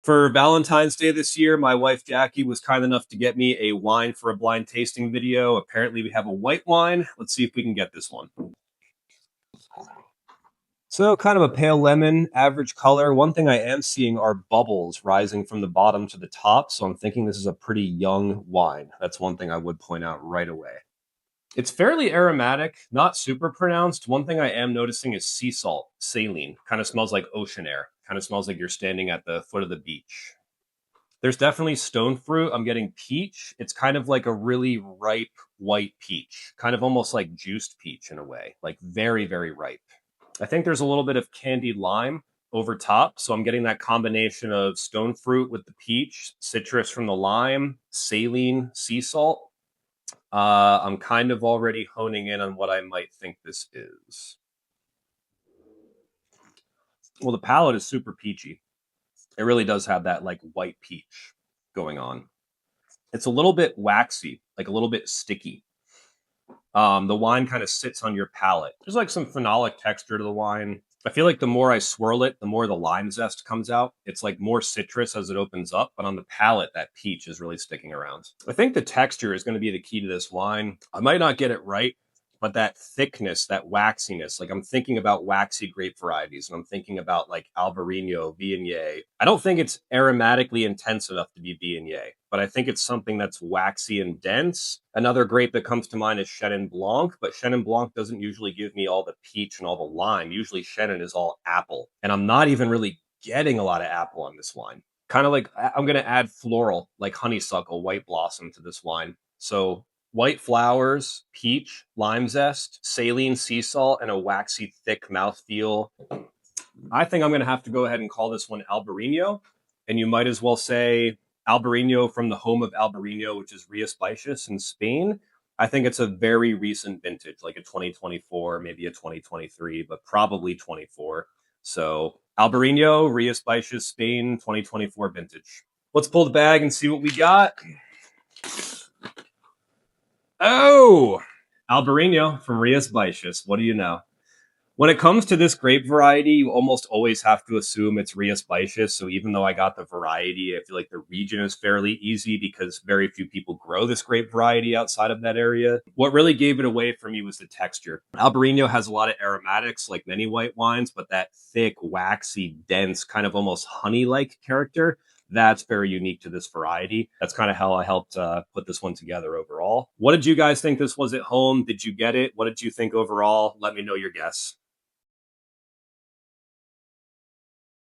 For Valentine's Day this year, my wife Jackie was kind enough to get me a wine for a blind tasting video. Apparently, we have a white wine. Let's see if we can get this one. So, kind of a pale lemon, average color. One thing I am seeing are bubbles rising from the bottom to the top. So, I'm thinking this is a pretty young wine. That's one thing I would point out right away. It's fairly aromatic, not super pronounced. One thing I am noticing is sea salt, saline. Kind of smells like ocean air. Kind of smells like you're standing at the foot of the beach. There's definitely stone fruit. I'm getting peach. It's kind of like a really ripe white peach, kind of almost like juiced peach in a way, like very, very ripe. I think there's a little bit of candied lime over top. So I'm getting that combination of stone fruit with the peach, citrus from the lime, saline, sea salt. I'm kind of already honing in on what I might think this is. Well, the palate is super peachy. It really does have that like white peach going on. It's a little bit waxy, like a little bit sticky. The wine kind of sits on your palate. There's like some phenolic texture to the wine. I feel like the more I swirl it, the more the lime zest comes out. It's like more citrus as it opens up, but on the palate, that peach is really sticking around. I think the texture is going to be the key to this wine. I might not get it right, but that thickness, that waxiness, like I'm thinking about waxy grape varieties and I'm thinking about like Albarino, Viognier. I don't think it's aromatically intense enough to be Viognier, but I think it's something that's waxy and dense. Another grape that comes to mind is Chenin Blanc, but Chenin Blanc doesn't usually give me all the peach and all the lime. Usually Chenin is all apple, and I'm not even really getting a lot of apple on this wine. Kind of like I'm going to add floral, like honeysuckle, white blossom to this wine. So white flowers, peach, lime zest, saline sea salt, and a waxy, thick mouthfeel. I think I'm going to have to go ahead and call this one Albarino. And you might as well say Albarino from the home of Albarino, which is Rias Baixas in Spain. I think it's a very recent vintage, like a 2024, maybe a 2023, but probably 24. So Albarino, Rias Baixas, Spain, 2024 vintage. Let's pull the bag and see what we got. Oh, Albarino from Rias Baixas. What do you know? When it comes to this grape variety, you almost always have to assume it's Rias Baixas. So even though I got the variety, I feel like the region is fairly easy because very few people grow this grape variety outside of that area. What really gave it away for me was the texture. Albarino has a lot of aromatics, like many white wines, but that thick, waxy, dense, kind of almost honey-like character, that's very unique to this variety. That's kind of how I helped put this one together overall. What did you guys think this was at home? Did you get it? What did you think overall? Let me know your guess.